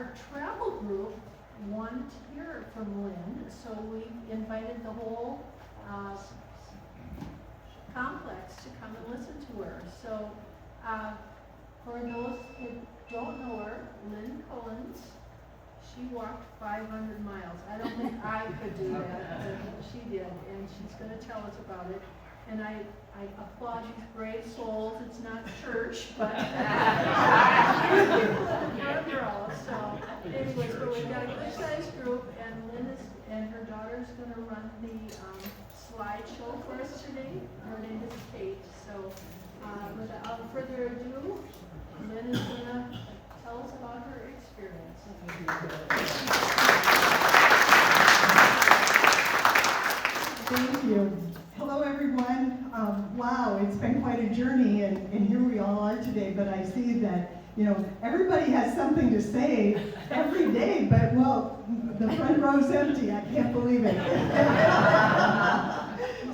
our travel group wanted to hear from Lynn, so we invited the whole complex to come and listen to her. So for those who don't know her, Lynn Collins, she walked 500 miles. I don't think I could do that, but she did, and she's going to tell us about it. And I applaud these brave souls. It's not church, but there's people in the front row. So anyways, but we've got a good-sized group, and Lynn and her daughter's going to run the slideshow for us today. Her name is Kate. So without further ado, Lynn is going to tell us about her experience. Thank you. Hello, everyone. Wow, it's been quite a journey, and here we all are today. But I see that, everybody has something to say every day, but, well, the front row's empty. I can't believe it.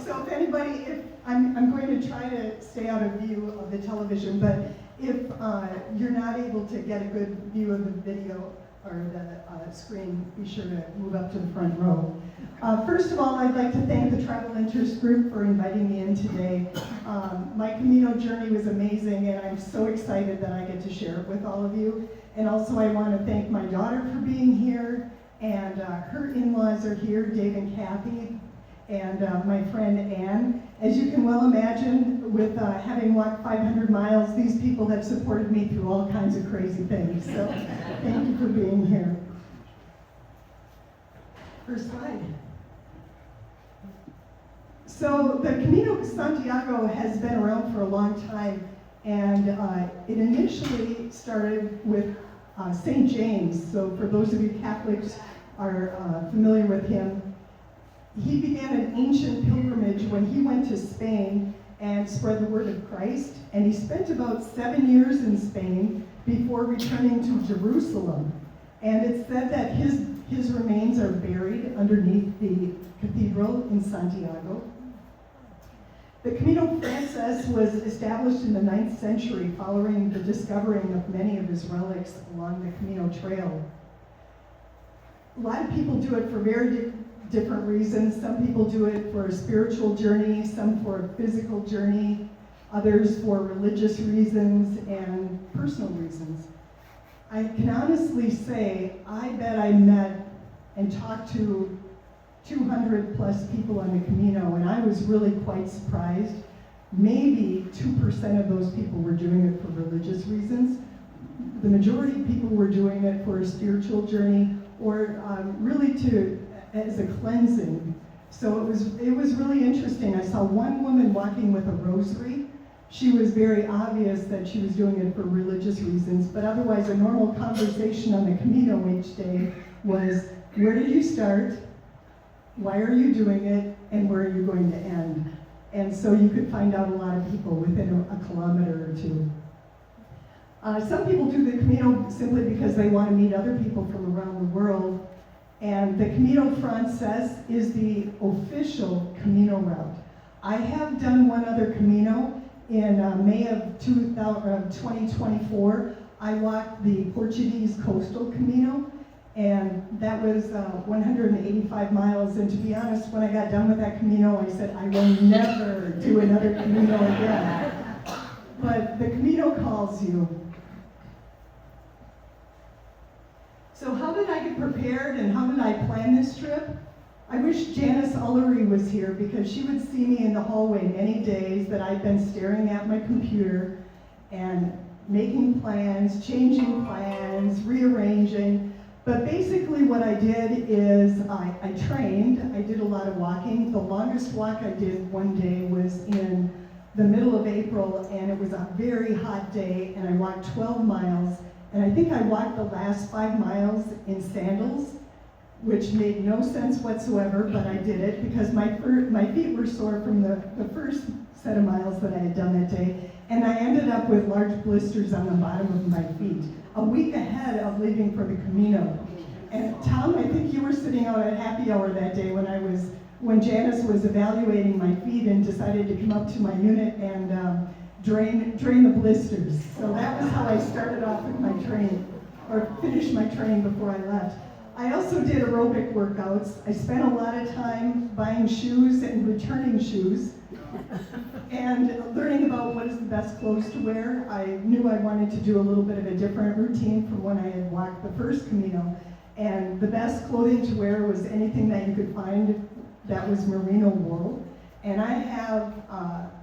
So if anybody, I'm going to try to stay out of view of the television, but if you're not able to get a good view of the video or the screen, be sure to move up to the front row. First of all, I'd like to thank the Travel Interest Group for inviting me in today. My Camino journey was amazing, and I'm so excited that I get to share it with all of you. And also I want to thank my daughter for being here, and her in-laws are here, Dave and Kathy, and my friend Ann. As you can well imagine, with having walked 500 miles, these people have supported me through all kinds of crazy things. So thank you for being here. First slide. So the Camino de Santiago has been around for a long time, and it initially started with St. James. So for those of you Catholics are familiar with him, he began an ancient pilgrimage when he went to Spain and spread the word of Christ, and he spent about 7 years in Spain before returning to Jerusalem. And it's said that his remains are buried underneath the cathedral in Santiago. The Camino Frances was established in the 9th century following the discovering of many of his relics along the Camino Trail. A lot of people do it for very different reasons. Some people do it for a spiritual journey, some for a physical journey, others for religious reasons and personal reasons. I can honestly say, I bet I met and talked to 200 plus people on the Camino, and I was really quite surprised. Maybe 2% of those people were doing it for religious reasons. The majority of people were doing it for a spiritual journey, or really as a cleansing. So it was really interesting. I saw one woman walking with a rosary. She was very obvious that she was doing it for religious reasons, but otherwise a normal conversation on the Camino each day was, where did you start? Why are you doing it? And where are you going to end? And so you could find out a lot of people within a kilometer or two. Some people do the Camino simply because they want to meet other people from around the world. And the Camino Frances is the official Camino route. I have done one other Camino. In May of 2024, I walked the Portuguese coastal Camino, and that was 185 miles. And to be honest, when I got done with that Camino, I said, I will never do another Camino again. But the Camino calls you. So how did I get prepared and how did I plan this trip? I wish Janice Ullery was here because she would see me in the hallway many days that I've been staring at my computer and making plans, changing plans, rearranging. But basically what I did is I trained. I did a lot of walking. The longest walk I did one day was in the middle of April, and it was a very hot day, and I walked 12 miles. And I think I walked the last 5 miles in sandals, which made no sense whatsoever, but I did it because my feet were sore from the first set of miles that I had done that day. And I ended up with large blisters on the bottom of my feet, a week ahead of leaving for the Camino. And Tom, I think you were sitting out at happy hour that day when Janice was evaluating my feet and decided to come up to my unit and drain the blisters. So that was how I started off with my training. or finish my training before I left. I also did aerobic workouts. I spent a lot of time buying shoes and returning shoes and learning about what is the best clothes to wear. I knew I wanted to do a little bit of a different routine from when I had walked the first Camino. And the best clothing to wear was anything that you could find that was merino wool. And I have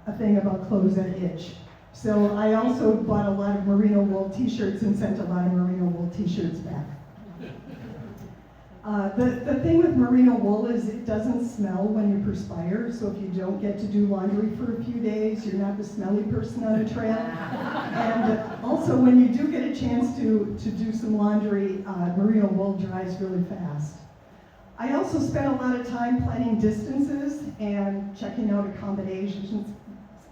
a thing about clothes that itch. So I also bought a lot of merino wool t-shirts and sent a lot of merino wool t-shirts back. The thing with merino wool is it doesn't smell when you perspire, so if you don't get to do laundry for a few days, you're not the smelly person on the trail. And also, when you do get a chance to do some laundry, merino wool dries really fast. I also spent a lot of time planning distances and checking out accommodations,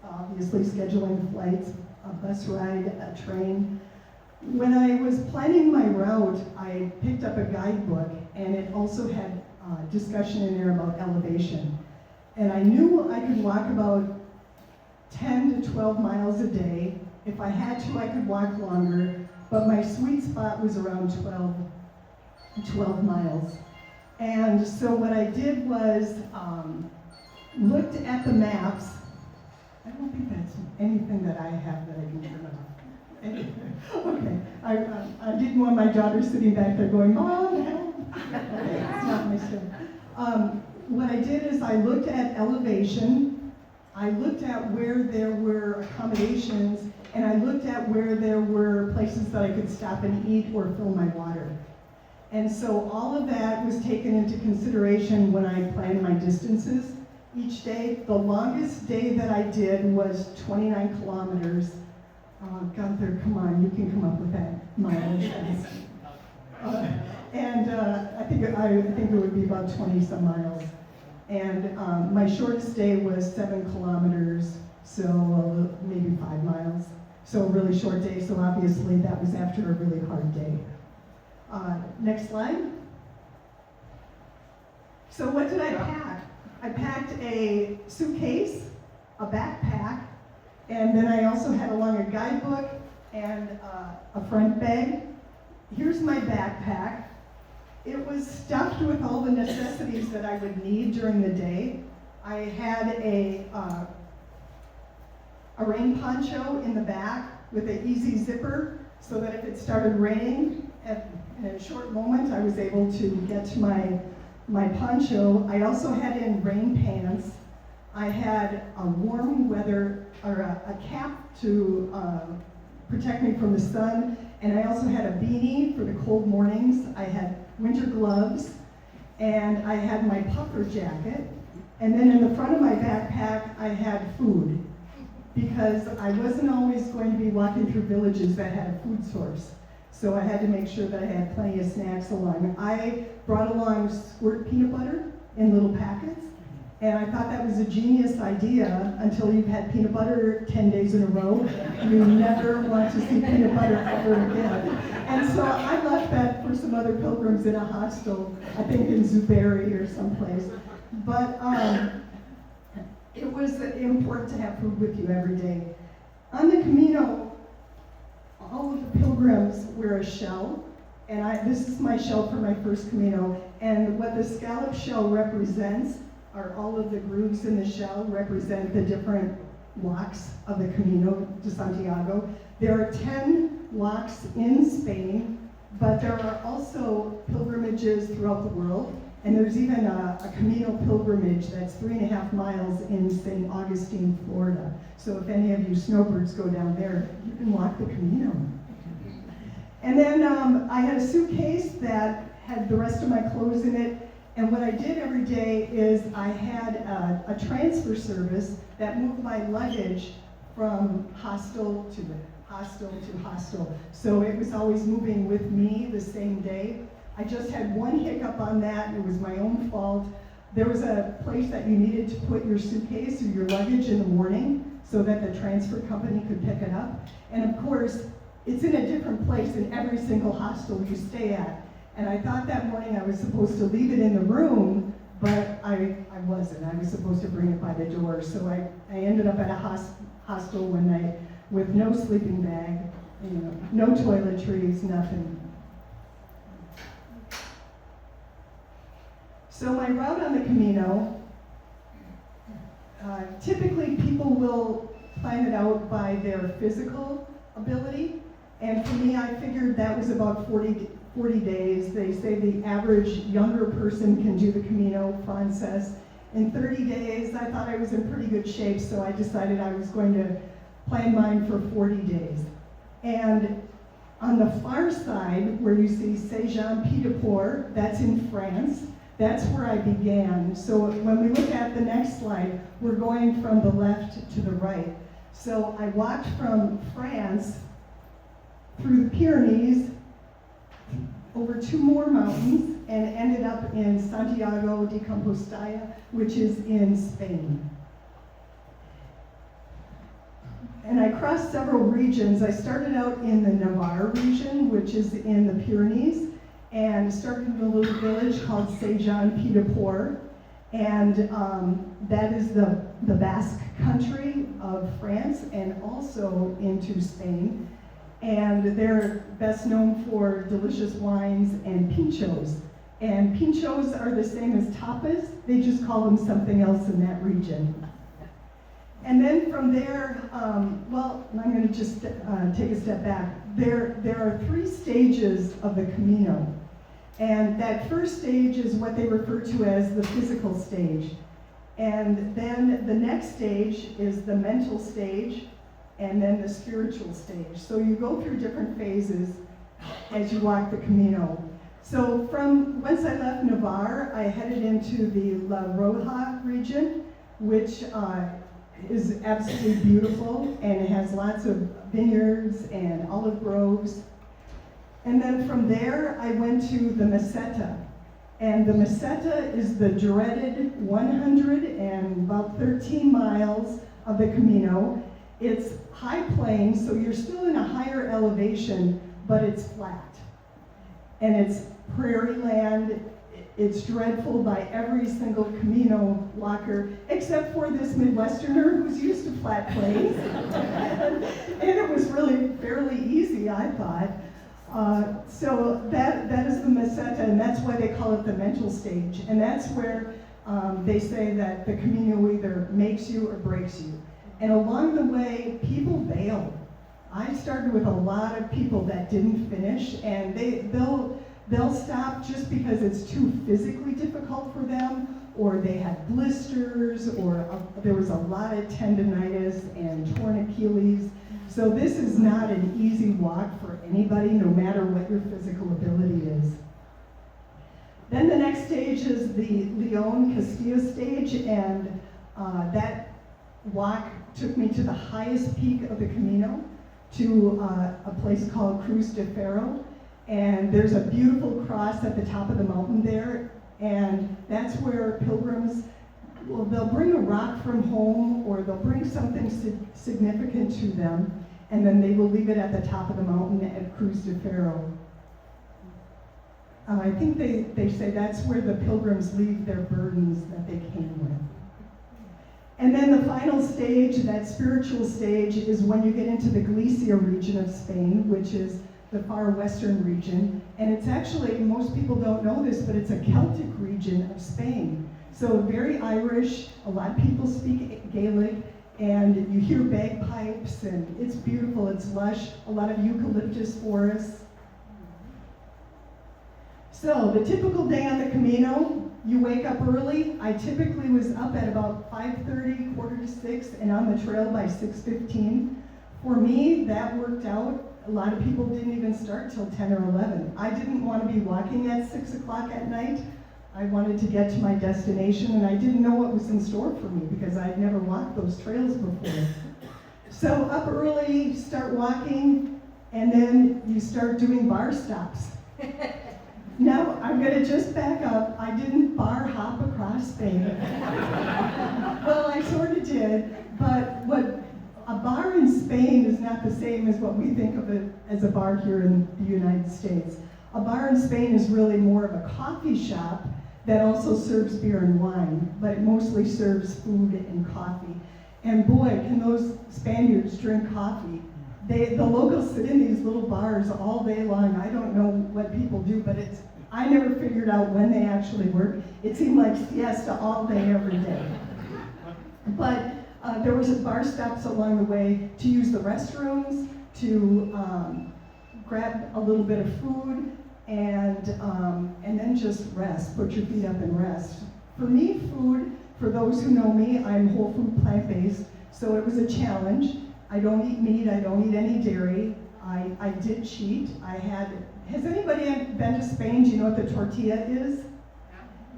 obviously scheduling flights, a bus ride, a train. When I was planning my route, I picked up a guidebook, and it also had discussion in there about elevation. And I knew I could walk about 10 to 12 miles a day. If I had to, I could walk longer, but my sweet spot was around 12 miles. And so what I did was looked at the maps. I don't think that's anything that I have that I can turn off. Okay, I didn't want my daughter sitting back there going, Mom, help. Okay, it's not my story. What I did is I looked at elevation, I looked at where there were accommodations, and I looked at where there were places that I could stop and eat or fill my water. And so all of that was taken into consideration when I planned my distances each day. The longest day that I did was 29 kilometers. Gunther, come on, you can come up with that mileage. I think it would be about 20 some miles. And my shortest day was 7 kilometers, so maybe 5 miles. So a really short day, so obviously that was after a really hard day. Next slide. So what did I pack? I packed a suitcase, a backpack, and then I also had along a guidebook and a front bag. Here's my backpack. It was stuffed with all the necessities that I would need during the day. I had a rain poncho in the back with an easy zipper so that if it started raining in a short moment, I was able to get to my poncho. I also had in rain pants. I had a warm weather, or a cap to protect me from the sun, and I also had a beanie for the cold mornings. I had winter gloves, and I had my puffer jacket, and then in the front of my backpack, I had food, because I wasn't always going to be walking through villages that had a food source. So I had to make sure that I had plenty of snacks along. I brought along squirt peanut butter in little packets, and I thought that was a genius idea until you've had peanut butter 10 days in a row. You never want to see peanut butter ever again. And so I left that for some other pilgrims in a hostel, I think in Zuberi or someplace. But it was important to have food with you every day. On the Camino, all of the pilgrims wear a shell, and this is my shell for my first Camino, and what the scallop shell represents are all of the grooves in the shell represent the different locks of the Camino de Santiago. There are 10 locks in Spain, but there are also pilgrimages throughout the world, and there's even a Camino pilgrimage that's 3.5 miles in St. Augustine, Florida. So if any of you snowbirds go down there, you can walk the Camino. And then I had a suitcase that had the rest of my clothes in it. And what I did every day is I had a transfer service that moved my luggage from hostel to hostel to hostel. So it was always moving with me the same day. I just had one hiccup on that, and it was my own fault. There was a place that you needed to put your suitcase or your luggage in the morning so that the transfer company could pick it up. And of course, it's in a different place in every single hostel you stay at. And I thought that morning I was supposed to leave it in the room, but I wasn't. I was supposed to bring it by the door. So I ended up at a hostel one night with no sleeping bag, no toiletries, nothing. So my route on the Camino, typically people will plan it out by their physical ability. And for me, I figured that was about 40 days. They say the average younger person can do the Camino Frances in 30 days. I thought I was in pretty good shape, so I decided I was going to plan mine for 40 days. And on the far side, where you see Saint-Jean-Pied-de-Port, that's in France, that's where I began. So when we look at the next slide, we're going from the left to the right. So I walked from France through the Pyrenees, over 2 more mountains, and ended up in Santiago de Compostela, which is in Spain. And I crossed several regions. I started out in the Navarre region, which is in the Pyrenees, and started in a little village called Saint-Jean-Pied-de-Port. And that is the Basque country of France and also into Spain. And they're best known for delicious wines and pinchos. And pinchos are the same as tapas, they just call them something else in that region. And then from there, well, I'm going to just take a step back. There are 3 stages of the Camino. And that first stage is what they refer to as the physical stage. And then the next stage is the mental stage, and then the spiritual stage. So you go through different phases as you walk the Camino. So once I left Navarre, I headed into the La Rioja region, which is absolutely beautiful, and it has lots of vineyards and olive groves. And then from there, I went to the Meseta. And the Meseta is the dreaded 113 miles of the Camino. It's high plains, so you're still in a higher elevation, but it's flat. And it's prairie land. It's dreadful by every single Camino walker, except for this Midwesterner who's used to flat plains. And it was really fairly easy, I thought. So that is the Meseta, and that's why they call it the mental stage. And that's where they say that the Camino either makes you or breaks you. And along the way, people bail. I started with a lot of people that didn't finish, and they'll stop just because it's too physically difficult for them, or they had blisters, or there was a lot of tendonitis and torn Achilles. So this is not an easy walk for anybody, no matter what your physical ability is. Then the next stage is the Leon Castilla stage, and that walk took me to the highest peak of the Camino, to a place called Cruz de Ferro. And there's a beautiful cross at the top of the mountain there, and that's where pilgrims, well, they'll bring a rock from home, or they'll bring something significant to them, and then they will leave it at the top of the mountain at Cruz de Ferro. I think they say that's where the pilgrims leave their burdens that they came with. And then the final stage, that spiritual stage, is when you get into the Galicia region of Spain, which is the far western region. And it's actually, most people don't know this, but it's a Celtic region of Spain. So very Irish, a lot of people speak Gaelic, and you hear bagpipes, and it's beautiful, it's lush, a lot of eucalyptus forests. So the typical day on the Camino, you wake up early. I typically was up at about 5:30, 5:45, and on the trail by 6:15. For me, that worked out. A lot of people didn't even start till 10 or 11. I didn't want to be walking at 6 o'clock at night. I wanted to get to my destination, and I didn't know what was in store for me because I'd never walked those trails before. So up early, start walking, and then you start doing bar stops. Now, I'm going to just back up. I didn't bar hop across Spain. Well, I sort of did, but what a bar in Spain is not the same as what we think of it as a bar here in the United States. A bar in Spain is really more of a coffee shop that also serves beer and wine, but it mostly serves food and coffee. And boy, can those Spaniards drink coffee. The locals sit in these little bars all day long. I don't know what people do, but I never figured out when they actually worked. It seemed like siesta all day, every day. But there was bar stops along the way to use the restrooms, to grab a little bit of food, and then just rest, put your feet up and rest. For me, food, for those who know me, I'm whole food plant-based, so it was a challenge. I don't eat meat, I don't eat any dairy. I did cheat. Has anybody been to Spain? Do you know what the tortilla is?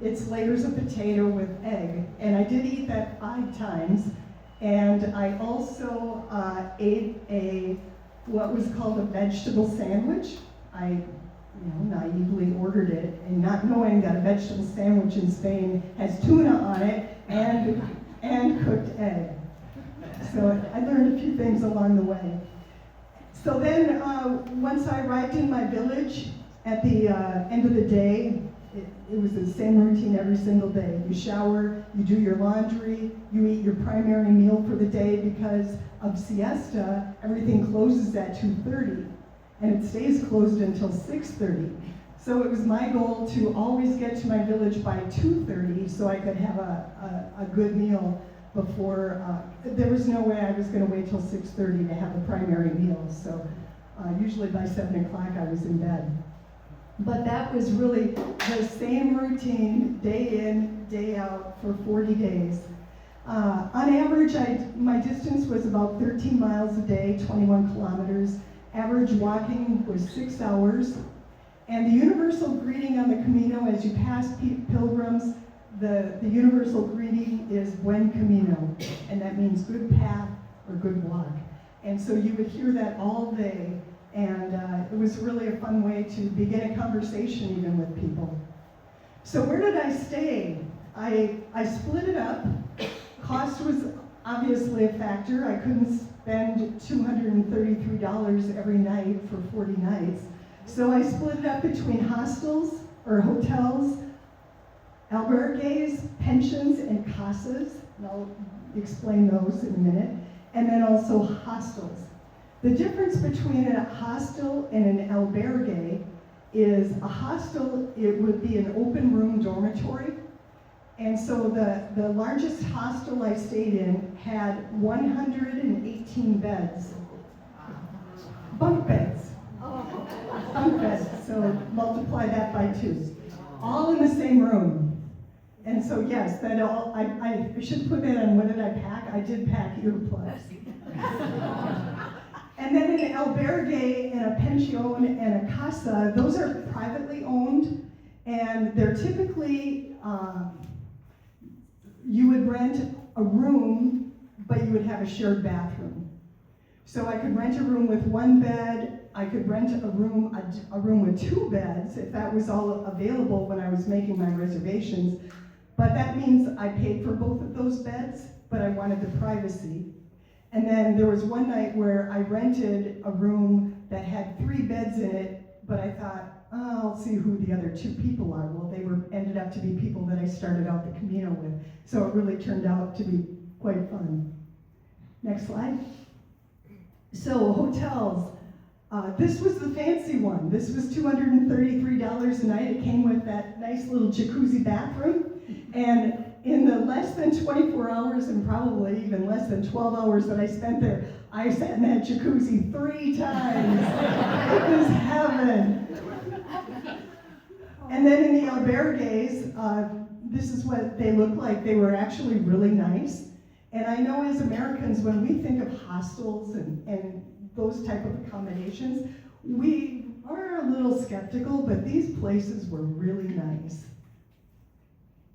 It's layers of potato with egg, and I did eat that 5 times. And I also ate what was called a vegetable sandwich. I naively ordered it, and not knowing that a vegetable sandwich in Spain has tuna on it and cooked egg. So I learned a few things along the way. So then, once I arrived in my village, at the end of the day, it was the same routine every single day. You shower, you do your laundry, you eat your primary meal for the day. Because of siesta, everything closes at 2:30, and it stays closed until 6:30. So it was my goal to always get to my village by 2:30 so I could have a good meal before. There was no way I was going to wait till 6:30 to have a primary meal. So usually by 7 o'clock I was in bed. But that was really the same routine, day in, day out, for 40 days. On average, my distance was about 13 miles a day, 21 kilometers. Average walking was 6 hours. And the universal greeting on the Camino, as you pass pilgrims, the universal greeting is Buen Camino, and that means good path or good walk. And so you would hear that all day. And it was really a fun way to begin a conversation even with people. So where did I stay? I split it up. Cost was obviously a factor. I couldn't spend $233 every night for 40 nights. So I split it up between hostels or hotels, albergues, pensions, and casas. And I'll explain those in a minute. And then also hostels. The difference between a hostel and an albergue is a hostel, it would be an open room dormitory. And so the largest hostel I stayed in had 118 beds. Bunk beds. Bunk beds, so multiply that by 2. All in the same room. And so yes, I should put that on, what did I pack? I did pack earplugs. And then an albergue and a pension and a casa, those are privately owned, and they're typically, you would rent a room, but you would have a shared bathroom. So I could rent a room with 1 bed, I could rent a room with 2 beds, if that was all available when I was making my reservations. But that means I paid for both of those beds, but I wanted the privacy. And then there was one night where I rented a room that had 3 beds in it, but I thought, oh, I'll see who the other 2 people are. Well, they ended up to be people that I started out the Camino with. So it really turned out to be quite fun. Next slide. So hotels. This was the fancy one. This was $233 a night. It came with that nice little jacuzzi bathroom. And in the less than 24 hours, and probably even less than 12 hours that I spent there, I sat in that jacuzzi 3 times. It was heaven. And then in the albergues, this is what they looked like. They were actually really nice. And I know as Americans, when we think of hostels and those type of accommodations, we are a little skeptical, but these places were really nice.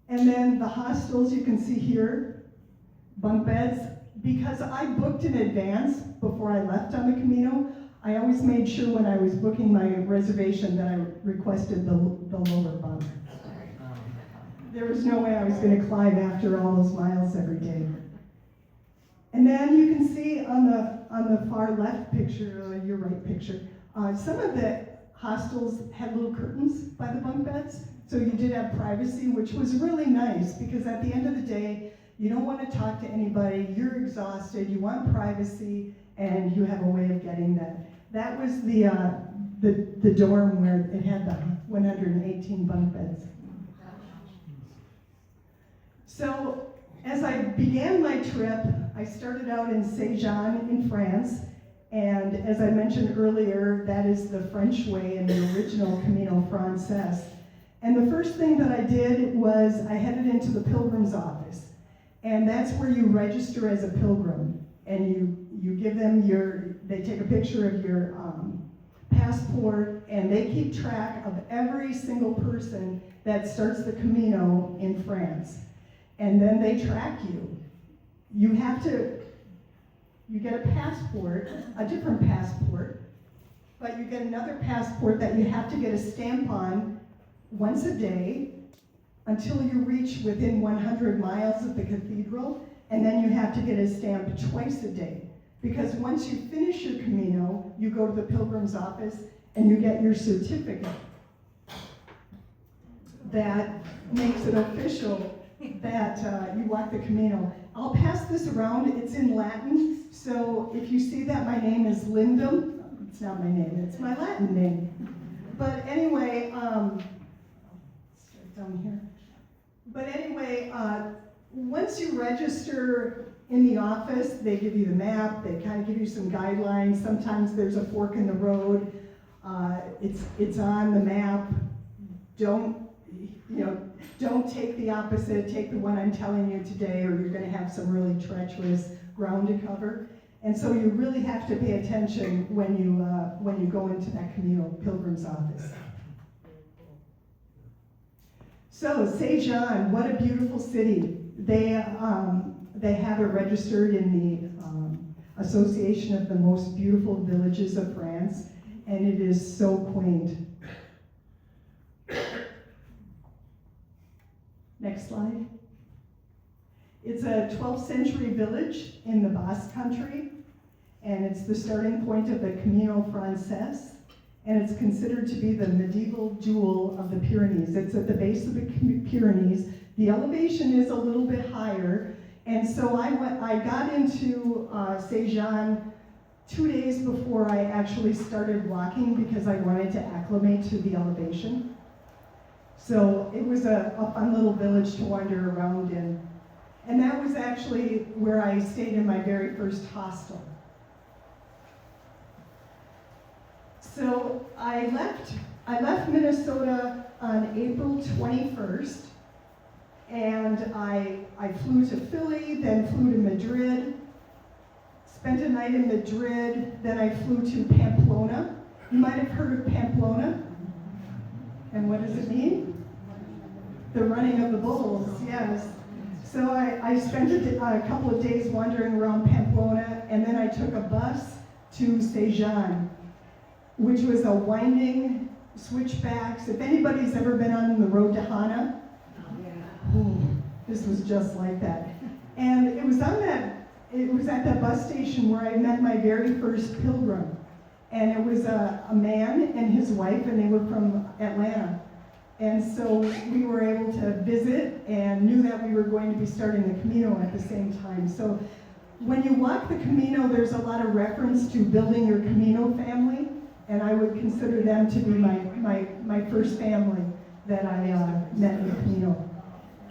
And then the hostels you can see here, bunk beds. Because I booked in advance before I left on the Camino, I always made sure when I was booking my reservation that I requested the lower bunk. There was no way I was going to climb after all those miles every day. And then you can see on the far left picture, your right picture, some of the hostels had little curtains by the bunk beds. So you did have privacy, which was really nice, because at the end of the day, you don't want to talk to anybody, you're exhausted, you want privacy, and you have a way of getting that. That was the the dorm where it had the 118 bunk beds. So as I began my trip, I started out in Saint-Jean in France, and as I mentioned earlier, that is the French way in the original Camino Frances. And the first thing that I did was I headed into the pilgrim's office, and that's where you register as a pilgrim, and you give them they take a picture of your passport, and they keep track of every single person that starts the Camino in France. And then they track you. You get a passport, a different passport, but you get another passport that you have to get a stamp on once a day until you reach within 100 miles of the cathedral, and then you have to get a stamp twice a day. Because once you finish your Camino, you go to the pilgrim's office and you get your certificate. That makes it official that you walk the Camino. I'll pass this around. It's in Latin, so if you see that my name is Linda, it's not my name, it's my Latin name. But anyway, straight down here. But anyway, once you register in the office, they give you the map, they kind of give you some guidelines. Sometimes there's a fork in the road. It's on the map. Don't take the opposite, take the one I'm telling you today, or you're gonna have some really treacherous ground to cover. And so you really have to pay attention when you go into that Camino pilgrim's office. So, Saint-Jean, what a beautiful city. They have it registered in the Association of the Most Beautiful Villages of France, and it is so quaint. Next slide. It's a 12th century village in the Basque Country, and it's the starting point of the Camino Frances, and it's considered to be the medieval jewel of the Pyrenees. It's at the base of the Pyrenees. The elevation is a little bit higher, and so I got into Saint-Jean 2 days before I actually started walking because I wanted to acclimate to the elevation. So it was a fun little village to wander around in. And that was actually where I stayed in my very first hostel. So I left Minnesota on April 21st, and I flew to Philly, then flew to Madrid, spent a night in Madrid, then I flew to Pamplona. You might have heard of Pamplona. And what does it mean? The running of the bulls, yes. So I spent a couple of days wandering around Pamplona, and then I took a bus to Saint-Jean, which was a winding switchbacks. If anybody's ever been on the road to Hana, this was just like that. And it was at that bus station where I met my very first pilgrim. And it was a man and his wife, and they were from Atlanta. And so we were able to visit and knew that we were going to be starting the Camino at the same time. So when you walk the Camino, there's a lot of reference to building your Camino family, and I would consider them to be my first family that I met in the Camino.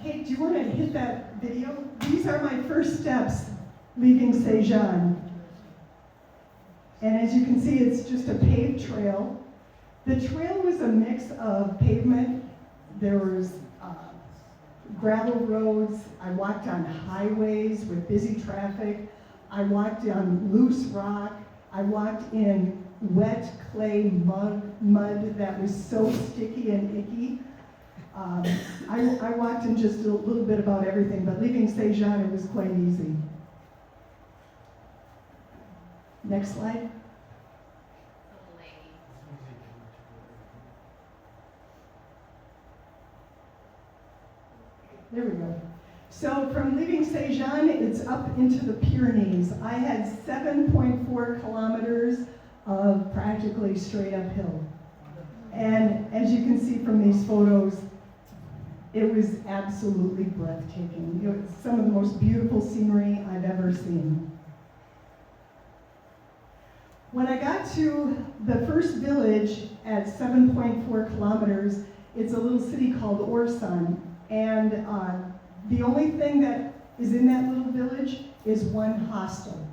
Kate, do you want to hit that video? These are my first steps leaving Saint-Jean. And as you can see, it's just a paved trail. The trail was a mix of pavement. There was gravel roads. I walked on highways with busy traffic. I walked on loose rock. I walked in wet clay mud that was so sticky and icky. I walked in just a little bit about everything, but leaving Saint-Jean, it was quite easy. Next slide. There we go. So from leaving Saint-Jean, it's up into the Pyrenees. I had 7.4 kilometers of practically straight uphill. And as you can see from these photos, it was absolutely breathtaking. It was some of the most beautiful scenery I've ever seen. When I got to the first village at 7.4 kilometers, it's a little city called Orson, and the only thing that is in that little village is one hostel.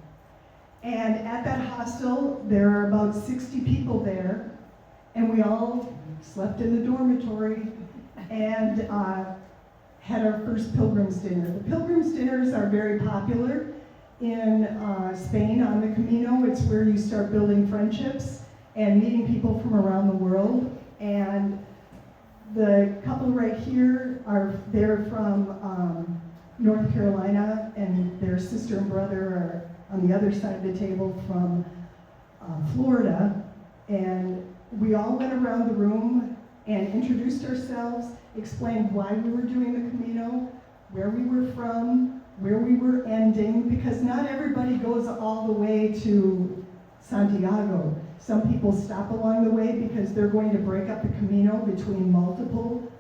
And at that hostel, there are about 60 people there, and we all slept in the dormitory and had our first pilgrim's dinner. The pilgrim's dinners are very popular in Spain on the Camino. It's where you start building friendships and meeting people from around the world. And the couple right here they're from North Carolina, and their sister and brother are on the other side of the table from Florida. And we all went around the room and introduced ourselves, explained why we were doing the Camino, where we were from, where we were ending, because not everybody goes all the way to Santiago. Some people stop along the way because they're going to break up the Camino between multiple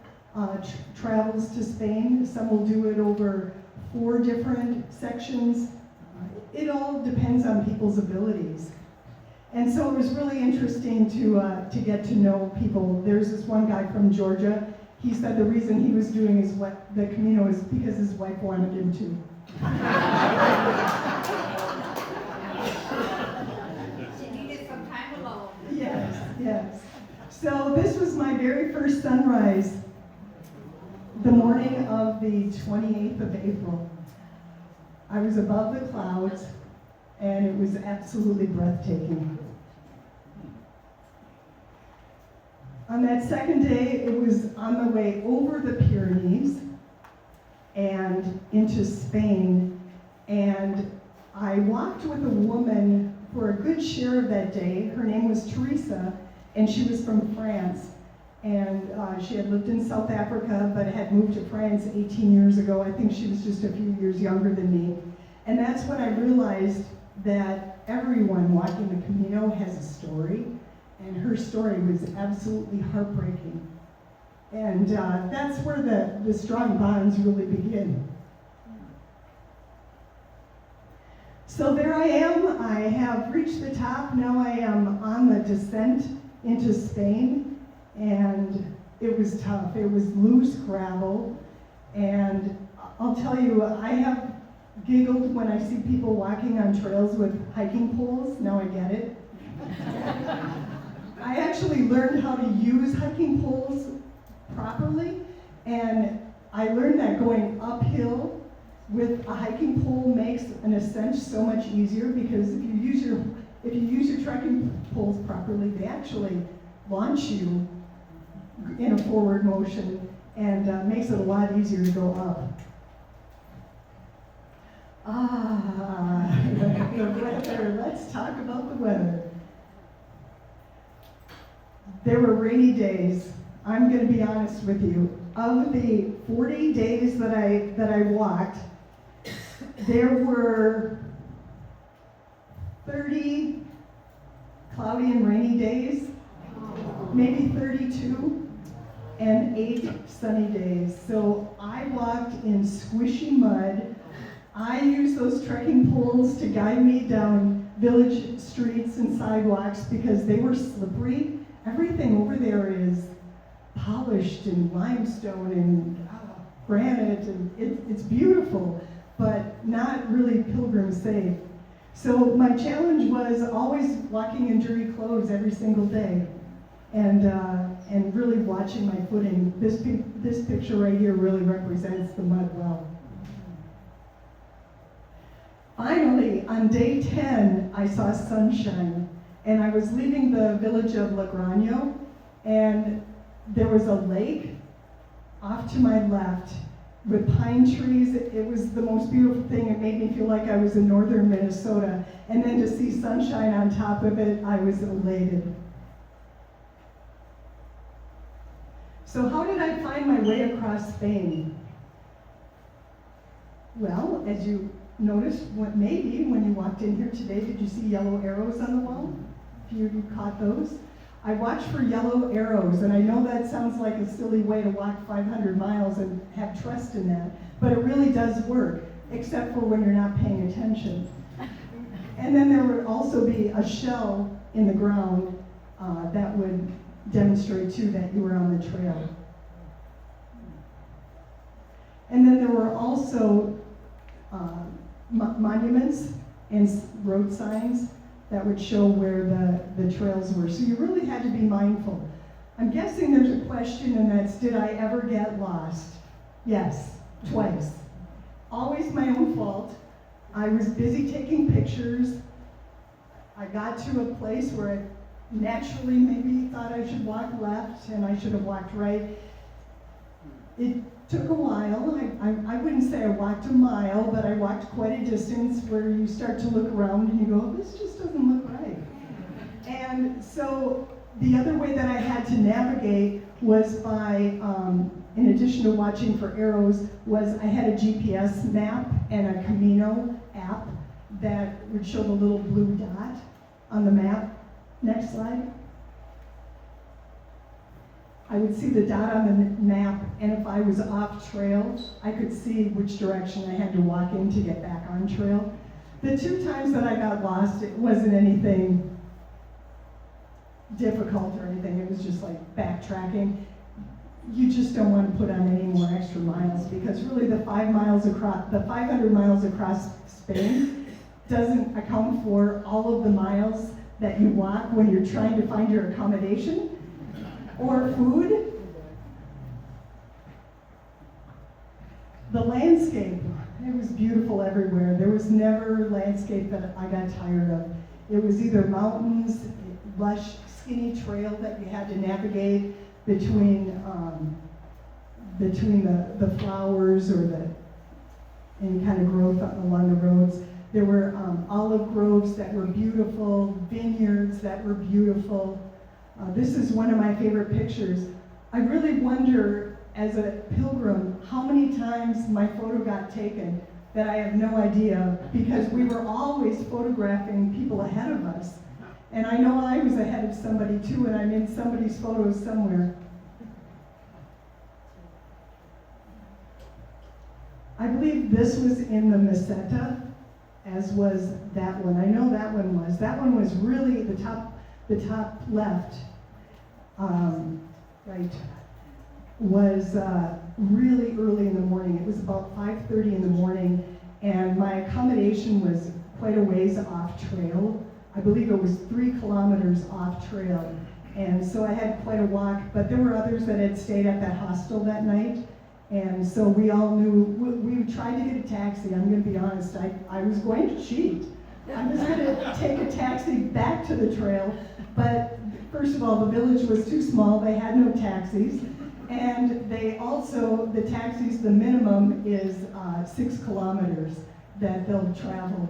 travels to Spain. Some will do it over 4 different sections. It all depends on people's abilities. And so it was really interesting to get to know people. There's this one guy from Georgia. He said the reason he was doing the Camino is because his wife wanted him to. She needed some time alone. Yes, yes. So this was my very first sunrise, the morning of the 28th of April. I was above the clouds, and it was absolutely breathtaking. On that second day, it was on the way over the Pyrenees and into Spain, and I walked with a woman for a good share of that day. Her name was Teresa, and she was from France, and she had lived in South Africa but had moved to France 18 years ago. I think she was just a few years younger than me, and that's when I realized that everyone walking the Camino has a story, and her story was absolutely heartbreaking. And that's where the strong bonds really begin. So there I am. I have reached the top. Now I am on the descent into Spain, and it was tough. It was loose gravel, and I'll tell you, I have giggled when I see people walking on trails with hiking poles. Now I get it. I actually learned how to use hiking poles properly, and I learned that going uphill with a hiking pole makes an ascent so much easier, because if you use your trekking poles properly, they actually launch you in a forward motion, and makes it a lot easier to go up. The weather. Let's talk about the weather. There were rainy days. I'm going to be honest with you. Of the 40 days that I walked, there were 30 cloudy and rainy days, maybe 32, and 8 sunny days. So I walked in squishy mud. I used those trekking poles to guide me down village streets and sidewalks because they were slippery. Everything over there is polished and limestone and granite, and it's beautiful, but not really pilgrim safe. So my challenge was always walking in dirty clothes every single day, and really watching my footing. This picture right here really represents the mud well. Finally, on day 10, I saw sunshine, and I was leaving the village of Logroño, and there was a lake off to my left with pine trees. It was the most beautiful thing. It made me feel like I was in northern Minnesota, and then to see sunshine on top of it, I was elated. So how did I find my way across Spain? Well, as you noticed, maybe when you walked in here today, did you see yellow arrows on the wall? If you caught those. I watch for yellow arrows, and I know that sounds like a silly way to walk 500 miles and have trust in that, but it really does work, except for when you're not paying attention. And then there would also be a shell in the ground that would demonstrate too that you were on the trail. And then there were also monuments and road signs that would show where the trails were. So you really had to be mindful. I'm guessing there's a question, and that's, did I ever get lost? Yes, twice. Always my own fault. I was busy taking pictures. I got to a place where I naturally maybe thought I should walk left and I should have walked right. It took a while. I wouldn't say I walked a mile, but I walked quite a distance where you start to look around and you go, this just doesn't look right. And so the other way that I had to navigate was by, in addition to watching for arrows, was I had a GPS map and a Camino app that would show the little blue dot on the map. Next slide. I would see the dot on the map, and if I was off trail, I could see which direction I had to walk in to get back on trail. The 2 times that I got lost, it wasn't anything difficult or anything. It was just like backtracking. You just don't want to put on any more extra miles, because really the 500 miles across Spain doesn't account for all of the miles that you walk when you're trying to find your accommodation or food. The landscape, it was beautiful everywhere. There was never landscape that I got tired of. It was either mountains, lush, skinny trail that you had to navigate between the flowers or any kind of growth along the roads. There were olive groves that were beautiful, vineyards that were beautiful. This is one of my favorite pictures. I really wonder, as a pilgrim, how many times my photo got taken that I have no idea, because we were always photographing people ahead of us. And I know I was ahead of somebody too, and I'm in somebody's photos somewhere. I believe this was in the Meseta, as was that one. I know that one was. That one was really the top left, right, was really early in the morning. It was about 5:30 in the morning, and my accommodation was quite a ways off trail. I believe it was 3 kilometers off trail. And so I had quite a walk, but there were others that had stayed at that hostel that night. And so we all knew, we tried to get a taxi. I'm gonna be honest, I was going to cheat. I was gonna take a taxi back to the trail, but first of all, the village was too small, they had no taxis. And they also, the taxis, the minimum is 6 kilometers that they'll travel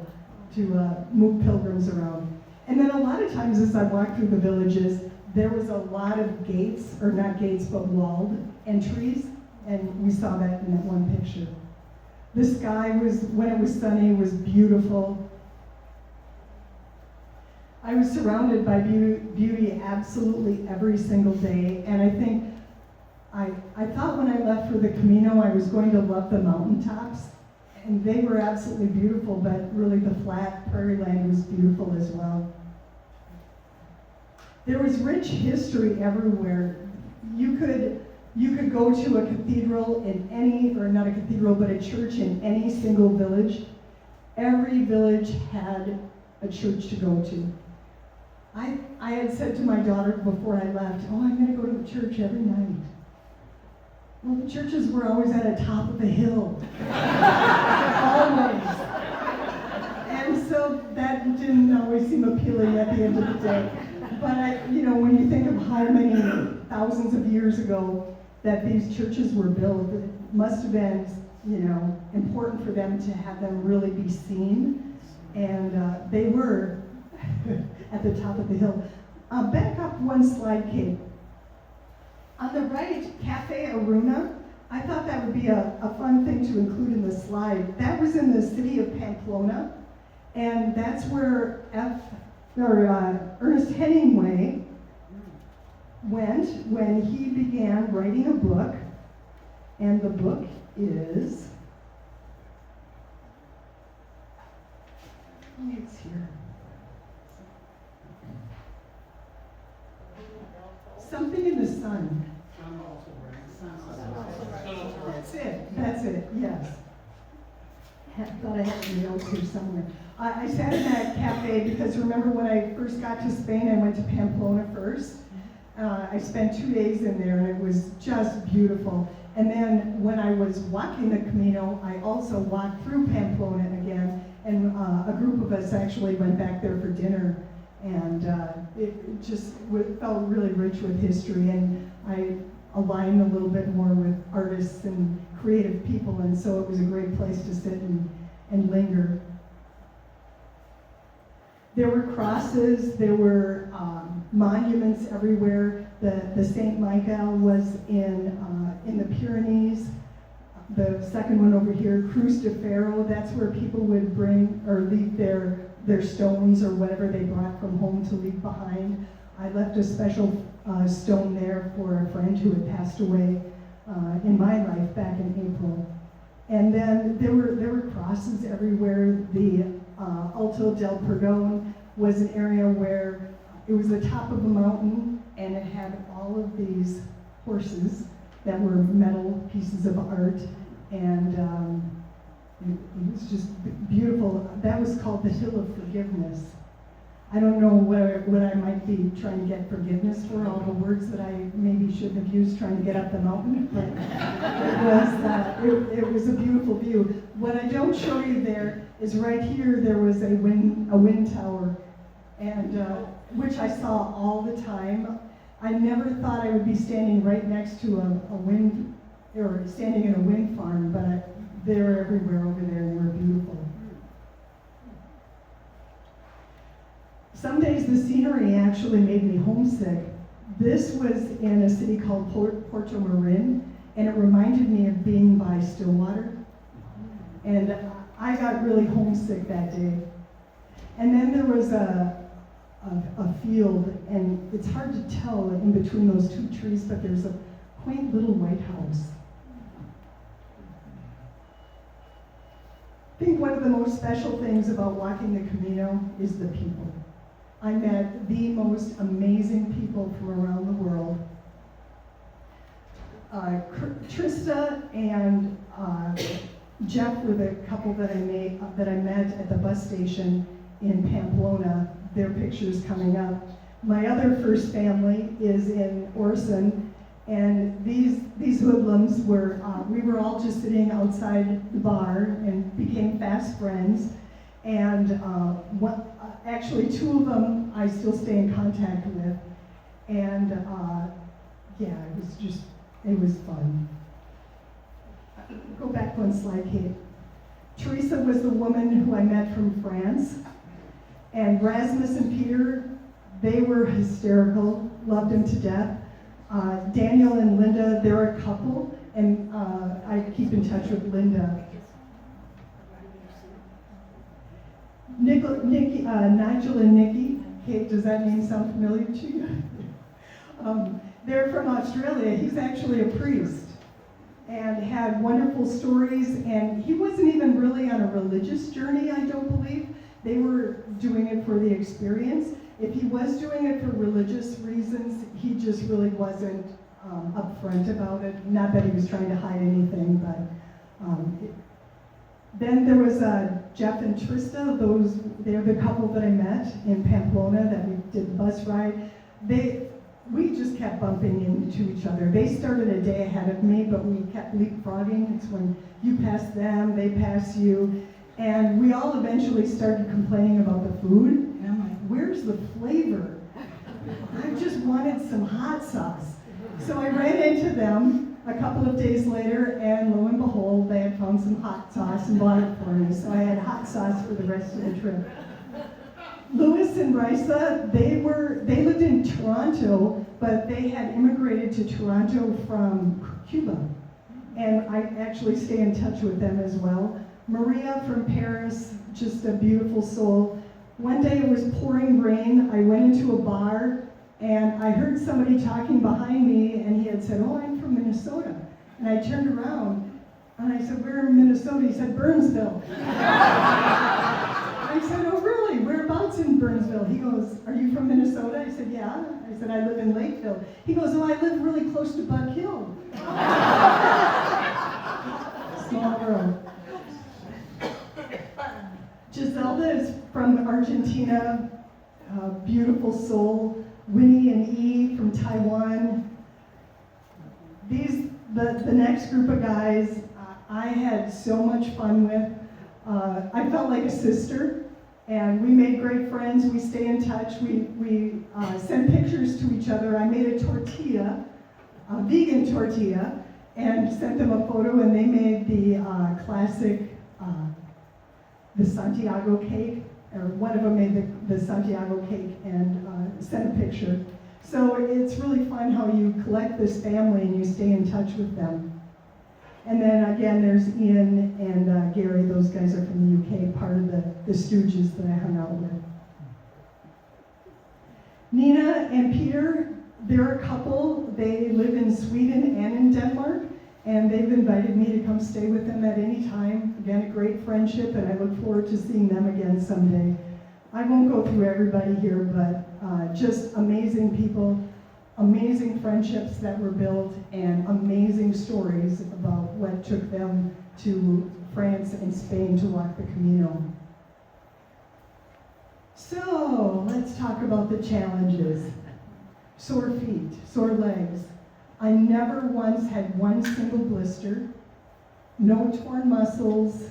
to move pilgrims around. And then a lot of times as I walked through the villages, there was a lot of gates, or not gates, but walled entries, and we saw that in that one picture. The sky was, when it was sunny, was beautiful. I was surrounded by beauty absolutely every single day, and I think, I thought when I left for the Camino I was going to love the mountaintops, and they were absolutely beautiful, but really the flat prairie land was beautiful as well. There was rich history everywhere. You could go to a cathedral in any, or not a cathedral, but a church in any single village. Every village had a church to go to. I had said to my daughter before I left, I'm going to go to the church every night. Well, the churches were always at the top of the hill. Always. And so that didn't always seem appealing at the end of the day. But when you think of how many thousands of years ago that these churches were built, it must have been, important for them to have them really be seen. And they were at the top of the hill. Back up one slide, Kate. On the right, Cafe Aruna. I thought that would be a fun thing to include in the slide. That was in the city of Pamplona, and that's where Ernest Hemingway went when he began writing a book, and the book is It's here. Something in the sun. That's it, yes. Thought I had the notes here somewhere. I sat in that cafe because remember when I first got to Spain, I went to Pamplona first. I spent 2 days in there and it was just beautiful. And then when I was walking the Camino, I also walked through Pamplona again, and a group of us actually went back there for dinner. And it just felt really rich with history, and I aligned a little bit more with artists and creative people, and so it was a great place to sit and linger. There were crosses, there were monuments everywhere. The Saint Michael was in the Pyrenees. The second one over here, Cruz de Ferro, that's where people would bring or leave their stones or whatever they brought from home to leave behind. I left a special stone there for a friend who had passed away in my life back in April. And then there were crosses everywhere. The Alto del Perdón was an area where it was the top of a mountain, and it had all of these horses that were metal pieces of art, and it was just beautiful. That was called the Hill of Forgiveness. I don't know what I might be trying to get forgiveness for, all the words that I maybe shouldn't have used trying to get up the mountain, but it was a beautiful view. What I don't show you there is right here there was a wind tower, and which I saw all the time. I never thought I would be standing right next to a wind, or standing in a wind farm, but they were everywhere over there, and they were beautiful. Some days the scenery actually made me homesick. This was in a city called Porto Marin, and it reminded me of being by Stillwater. And I got really homesick that day. And then there was a field, and it's hard to tell in between those two trees, but there's a quaint little white house. I think one of the most special things about walking the Camino is the people. I met the most amazing people from around the world. Trista and Jeff were the couple that I met at the bus station in Pamplona. Their pictures coming up. My other first family is in Orson, and these hoodlums were, we were all just sitting outside the bar and became fast friends. And actually 2 of them I still stay in contact with. And yeah, it was fun. Go back one slide, Kate. Teresa was the woman who I met from France. And Rasmus and Peter, they were hysterical, loved him to death. Daniel and Linda, they're a couple, and I keep in touch with Linda. Nigel and Nikki, Kate, does that name sound familiar to you? They're from Australia. He's actually a priest and had wonderful stories, and he wasn't even really on a religious journey, I don't believe. They were doing it for the experience. If he was doing it for religious reasons, he just really wasn't upfront about it. Not that he was trying to hide anything, but then there was Jeff and Trista. They're the couple that I met in Pamplona that we did the bus ride. We just kept bumping into each other. They started a day ahead of me, but we kept leapfrogging. It's when you pass them, they pass you. And we all eventually started complaining about the food. And I'm like, where's the flavor? I just wanted some hot sauce. So I ran into them a couple of days later, and lo and behold, they had found some hot sauce and bought it for me. So I had hot sauce for the rest of the trip. Louis and Risa, they lived in Toronto, but they had immigrated to Toronto from Cuba. And I actually stay in touch with them as well. Maria from Paris, just a beautiful soul. One day it was pouring rain. I went into a bar and I heard somebody talking behind me, and he had said, "Oh, I'm from Minnesota." And I turned around and I said, "Where in Minnesota?" He said, "Burnsville." I said, oh really, whereabouts in Burnsville? He goes, are you from Minnesota? I said, yeah. I said, I live in Lakeville. He goes, oh, I live really close to Buck Hill. Small world. Giselda is from Argentina, beautiful soul. Winnie and E from Taiwan. The next group of guys, I had so much fun with. I felt like a sister, and we made great friends. We stay in touch. We sent pictures to each other. I made a tortilla, a vegan tortilla, and sent them a photo, and they made the classic, the Santiago cake, or one of them made the Santiago cake and sent a picture. So it's really fun how you collect this family and you stay in touch with them. And then again, there's Ian and Gary. Those guys are from the UK, part of the Stooges that I hung out with. Nina and Peter, they're a couple. They live in Sweden and in Denmark, and they've invited me to come stay with them at any time. Again, a great friendship, and I look forward to seeing them again someday. I won't go through everybody here, but just amazing people, amazing friendships that were built, and amazing stories about what took them to France and Spain to walk the Camino. So, let's talk about the challenges. Sore feet, sore legs. I never once had one single blister, no torn muscles,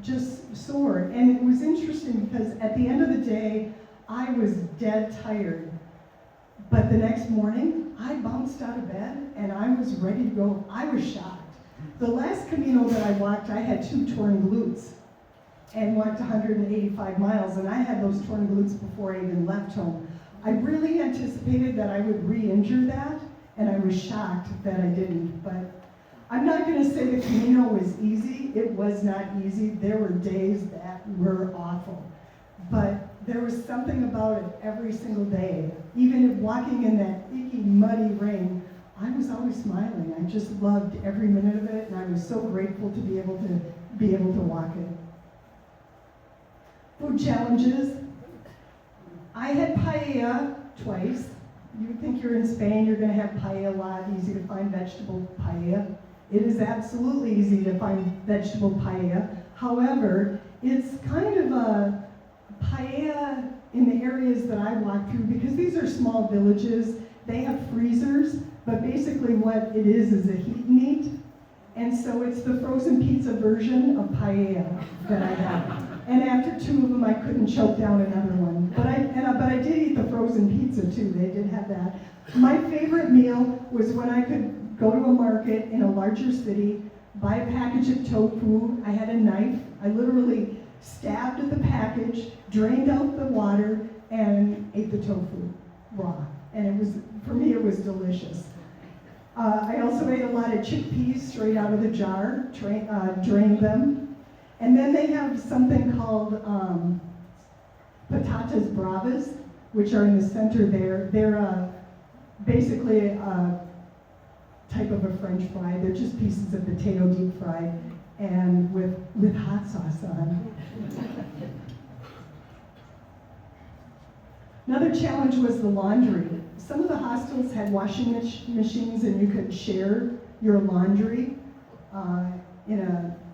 just sore. And it was interesting because at the end of the day, I was dead tired. But the next morning, I bounced out of bed and I was ready to go. I was shocked. The last Camino that I walked, I had 2 torn glutes and walked 185 miles, and I had those torn glutes before I even left home. I really anticipated that I would re-injure that, and I was shocked that I didn't. But I'm not going to say the Camino was easy. It was not easy. There were days that were awful. But there was something about it every single day. Even walking in that icky, muddy rain, I was always smiling. I just loved every minute of it, and I was so grateful to be able to walk it. Food challenges. I had paella twice. You would think you're in Spain, you're going to have paella a lot, easy to find vegetable paella. It is absolutely easy to find vegetable paella. However, it's kind of a paella in the areas that I walk through, because these are small villages. They have freezers, but basically what it is a heat and eat. And so it's the frozen pizza version of paella that I have. And after 2 of them, I couldn't choke down another one. But I did eat the frozen pizza too. They did have that. My favorite meal was when I could go to a market in a larger city, buy a package of tofu. I had a knife. I literally stabbed at the package, drained out the water, and ate the tofu raw. And it was, for me, it was delicious. I also ate a lot of chickpeas straight out of the jar, drained them. And then they have something called patatas bravas, which are in the center there. They're basically a type of a French fry. They're just pieces of potato deep fried and with hot sauce on. Another challenge was the laundry. Some of the hostels had washing machines, and you could share your laundry in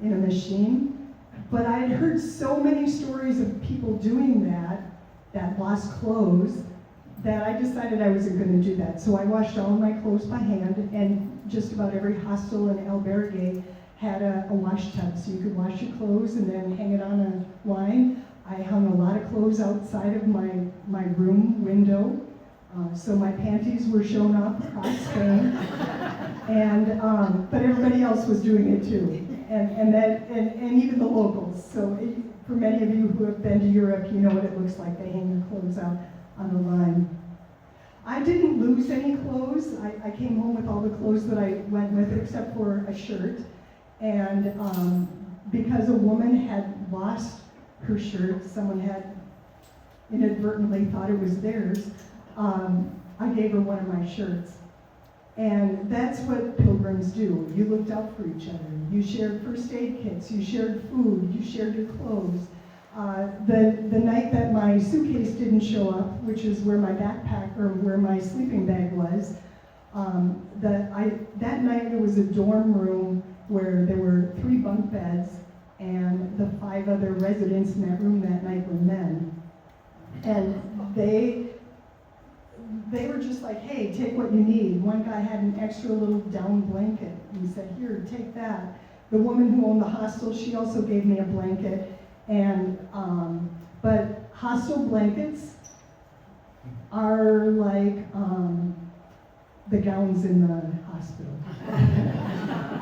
a machine. But I had heard so many stories of people doing that lost clothes, that I decided I wasn't going to do that. So I washed all of my clothes by hand, and just about every hostel in albergue had a wash tub, so you could wash your clothes and then hang it on a line. I hung a lot of clothes outside of my room window, so my panties were shown off across Spain, but everybody else was doing it too, and even the locals. So for many of you who have been to Europe, you know what it looks like. They hang their clothes out on the line. I didn't lose any clothes. I came home with all the clothes that I went with, except for a shirt, and because a woman had lost her shirt, someone had inadvertently thought it was theirs, I gave her one of my shirts. And that's what pilgrims do. You looked out for each other. You shared first aid kits, you shared food, you shared your clothes. The night that my suitcase didn't show up, which is where my backpack or where my sleeping bag was, that night it was a dorm room where there were 3 bunk beds, and the 5 other residents in that room that night were men. And they were just like, hey, take what you need. One guy had an extra little down blanket. He said, here, take that. The woman who owned the hostel, she also gave me a blanket. And, but hostel blankets are like the gowns in the hospital.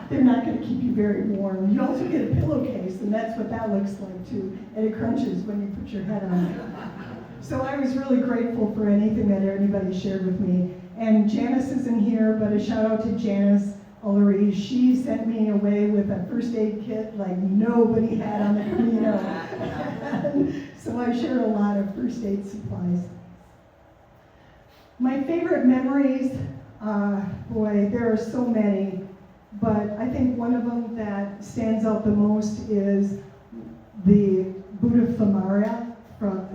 They're not going to keep you very warm. You also get a pillowcase, and that's what that looks like too. And it crunches when you put your head on it. So I was really grateful for anything that anybody shared with me. And Janice isn't here, but a shout out to Janice Ullery. She sent me away with a first aid kit like nobody had on the Camino. So I shared a lot of first aid supplies. My favorite memories, boy, there are so many, but I think one of them that stands out the most is the Buddha Famaria,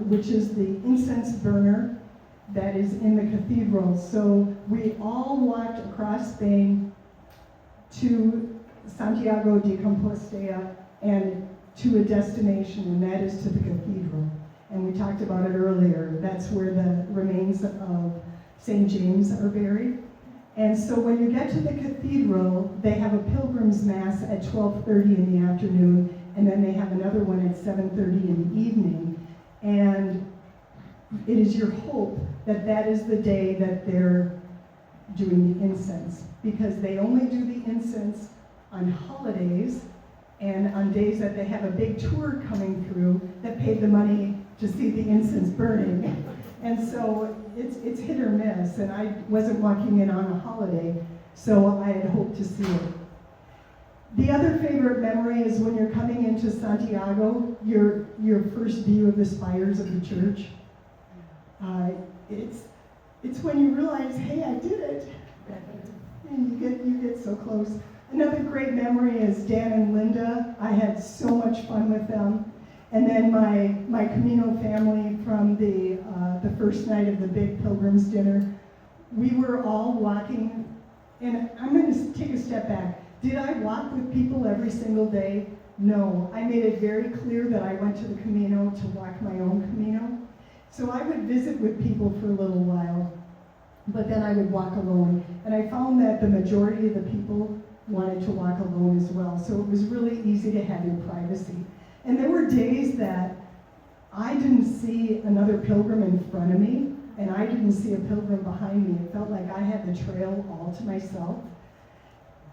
which is the incense burner that is in the cathedral. So we all walked across Spain to Santiago de Compostela and to a destination, and that is to the cathedral. And we talked about it earlier. That's where the remains of St. James are buried. And so when you get to the cathedral, they have a pilgrim's mass at 12:30 in the afternoon, and then they have another one at 7:30 in the evening. And it is your hope that that is the day that they're doing the incense, because they only do the incense on holidays and on days that they have a big tour coming through that paid the money to see the incense burning. And so it's hit or miss, and I wasn't walking in on a holiday, so I had hoped to see it. The other favorite memory is when you're coming into Santiago, your first view of the spires of the church. It's when you realize, hey, I did it, and you get so close. Another great memory is Dan and Linda. I had so much fun with them. And then my Camino family from the first night of the big pilgrims dinner, we were all walking, and I'm going to take a step back. Did I walk with people every single day? No. I made it very clear that I went to the Camino to walk my own Camino. So I would visit with people for a little while, but then I would walk alone. And I found that the majority of the people wanted to walk alone as well. So it was really easy to have your privacy. And there were days that I didn't see another pilgrim in front of me, and I didn't see a pilgrim behind me. It felt like I had the trail all to myself.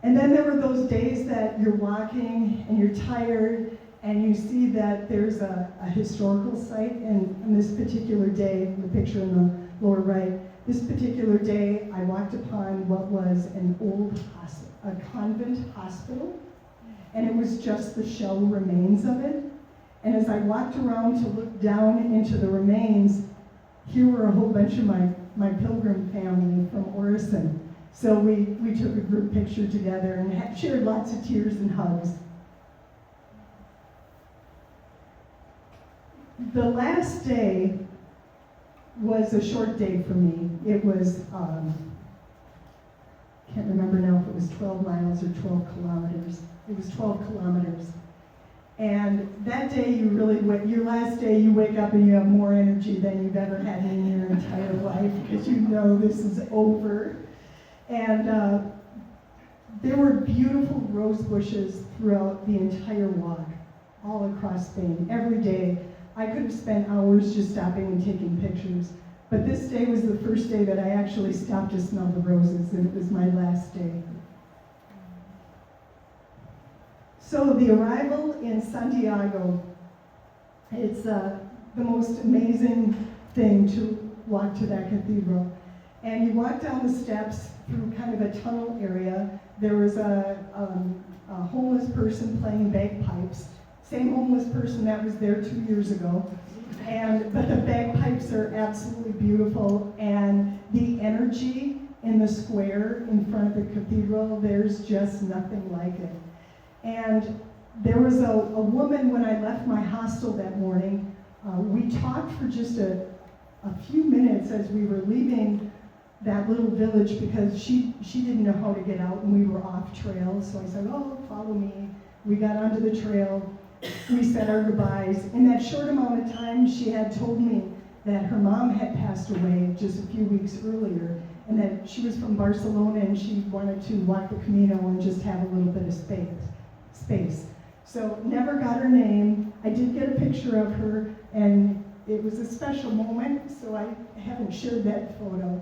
And then there were those days that you're walking and you're tired, and you see that there's a historical site. And on this particular day, the picture in the lower right, this particular day I walked upon what was an old a convent hospital, and it was just the shell remains of it. And as I walked around to look down into the remains, here were a whole bunch of my pilgrim family from Orison. So we took a group picture together and shared lots of tears and hugs. The last day was a short day for me. It was, can't remember now if it was 12 miles or 12 kilometers. It was 12 kilometers. And that day your last day, you wake up and you have more energy than you've ever had in your entire life, because you know this is over. And there were beautiful rose bushes throughout the entire walk, all across Spain. Every day, I could have spent hours just stopping and taking pictures. But this day was the first day that I actually stopped to smell the roses, and it was my last day. So the arrival in Santiago, it's the most amazing thing to walk to that cathedral. And you walk down the steps through kind of a tunnel area. There was a homeless person playing bagpipes. Same homeless person that was there 2 years ago. But the bagpipes are absolutely beautiful, and the energy in the square in front of the cathedral, there's just nothing like it. And There was a woman when I left my hostel that morning. We talked for just a few minutes as we were leaving that little village because she didn't know how to get out and we were off trail. So I said, oh, follow me. We got onto the trail. We said our goodbyes. In that short amount of time, she had told me that her mom had passed away just a few weeks earlier and that she was from Barcelona and she wanted to walk the Camino and just have a little bit of space. So never got her name. I did get a picture of her and it was a special moment, so I haven't shared that photo.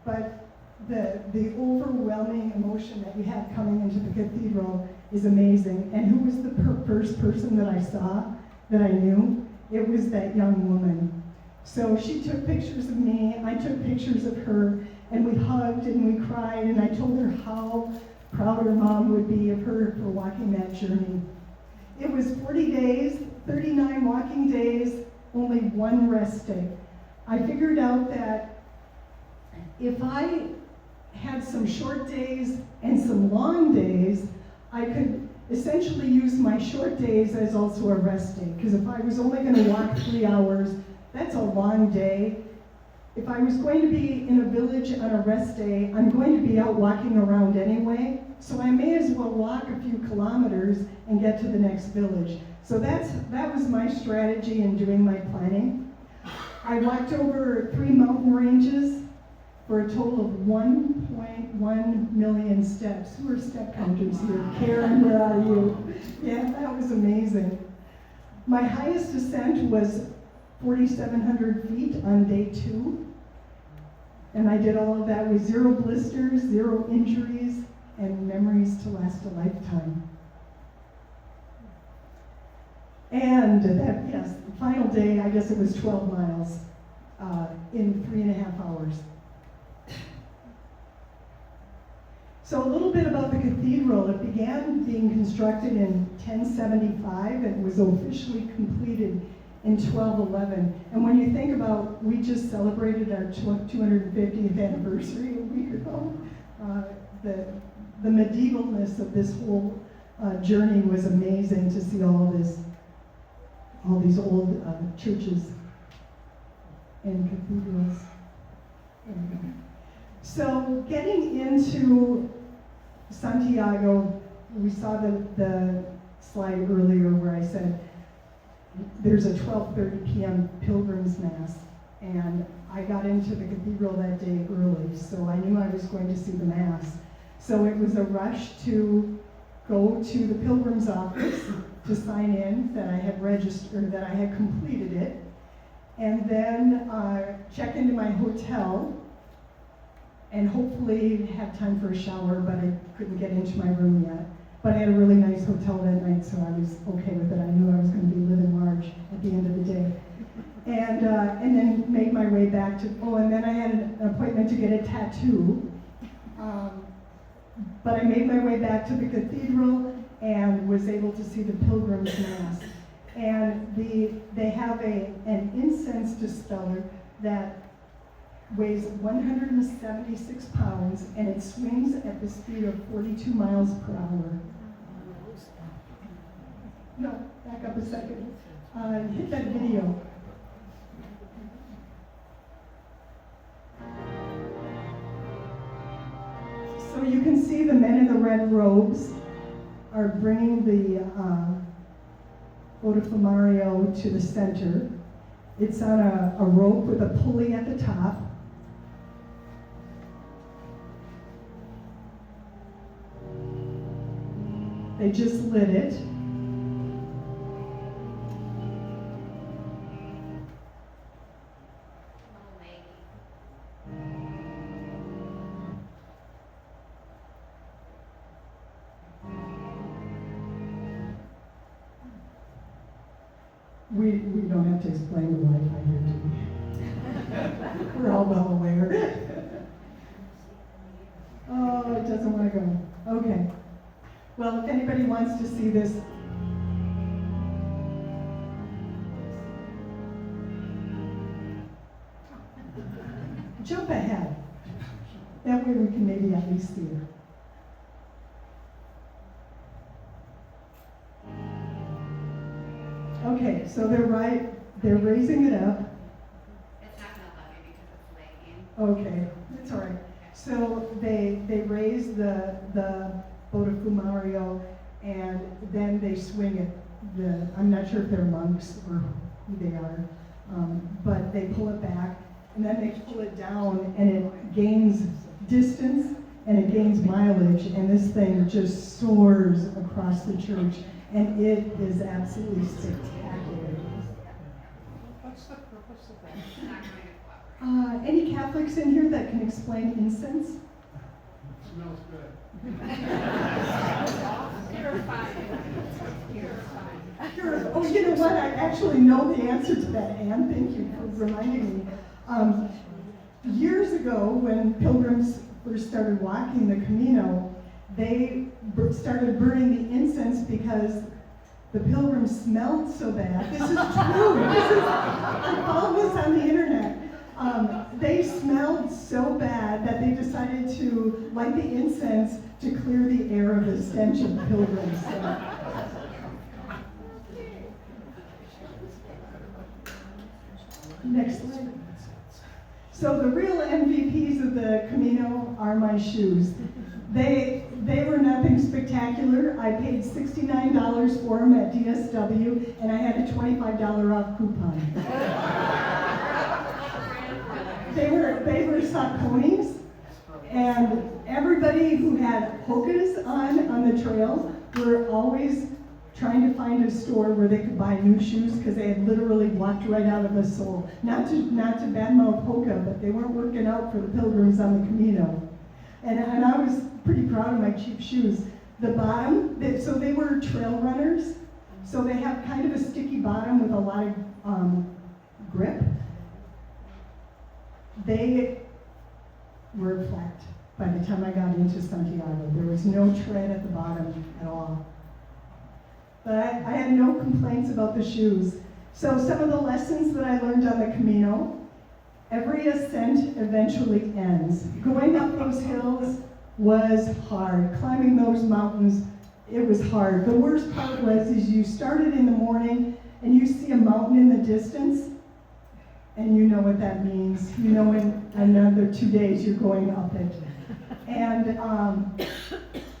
But the overwhelming emotion that we had coming into the cathedral is amazing. And who was the first person that I saw, that I knew? It was that young woman. So she took pictures of me, I took pictures of her, and we hugged and we cried, and I told her how proud her mom would be of her for walking that journey. It was 40 days, 39 walking days, only one rest day. I figured out that if I had some short days and some long days, I could essentially use my short days as also a rest day. Because if I was only going to walk 3 hours, that's a long day. If I was going to be in a village on a rest day, I'm going to be out walking around anyway, so I may as well walk a few kilometers and get to the next village. So that was my strategy in doing my planning. I walked over 3 mountain ranges for a total of 1.1 million steps. Who are step counters here? Karen, where are you? Yeah, that was amazing. My highest ascent was 4,700 feet on day 2. And I did all of that with 0 blisters, 0 injuries, and memories to last a lifetime. And that, yes, the final day, I guess it was 12 miles in 3.5 hours. So a little bit about the cathedral. It began being constructed in 1075 and was officially completed in 1211. And when you think about, we just celebrated our 250th anniversary a week ago. The medievalness of this whole journey was amazing to see all these old churches and cathedrals. So getting into Santiago, we saw the slide earlier where I said there's a 12:30 p.m. Pilgrim's Mass, and I got into the cathedral that day early, so I knew I was going to see the Mass. So it was a rush to go to the Pilgrim's office to sign in that I had registered, that I had completed it, and then check into my hotel and hopefully have time for a shower, but I couldn't get into my room yet. But I had a really nice hotel that night, so I was okay with it. I knew I was going to be living large at the end of the day. And then made my way back to, and then I had an appointment to get a tattoo. But I made my way back to the cathedral and was able to see the Pilgrim's Mass. And they have an incense dispeller that weighs 176 pounds, and it swings at the speed of 42 miles per hour. No, back up a second. Hit that video. So you can see the men in the red robes are bringing the Botifumario to the center. It's on a rope with a pulley at the top. They just lit it. We don't have to explain the Wi-Fi here, do we? We're all well aware. Oh, it doesn't want to go. Okay. Well, if anybody wants to see this, jump ahead. That way we can maybe at least see it. Okay, so they're raising it up. It's not gonna love you because it's lagging. Okay, that's all right. So they raise the Botafumario, and then they swing it. I'm not sure if they're monks or who they are, but they pull it back, and then they pull it down, and it gains distance, and it gains mileage, and this thing just soars across the church, and it is absolutely spectacular. What's the purpose of that? It's not going to cooperate. Any Catholics in here that can explain incense? Smells good. Purifying. Oh, you know what? I actually know the answer to that, Anne. Thank you for reminding me. Years ago, when pilgrims first started walking the Camino, they started burning the incense because the pilgrims smelled so bad. This is true. I found this on the internet. They smelled so bad that they decided to light the incense to clear the air of the stench of pilgrims. Next slide. So the real MVPs of the Camino are my shoes. They were nothing spectacular. I paid $69 for them at DSW, and I had a $25 off coupon. They were Sauconys, and everybody who had hokas on the trails were always trying to find a store where they could buy new shoes because they had literally walked right out of a sole. Not to badmouth Hoka, but they weren't working out for the pilgrims on the Camino. And I was pretty proud of my cheap shoes. The bottom, so they were trail runners, so they have kind of a sticky bottom with a lot of grip. They were flat by the time I got into Santiago. There was no tread at the bottom at all. But I had no complaints about the shoes. So some of the lessons that I learned on the Camino: every ascent eventually ends. Going up those hills was hard. Climbing those mountains, it was hard. The worst part is you started in the morning and you see a mountain in the distance, and you know what that means. You know in another 2 days you're going up it. And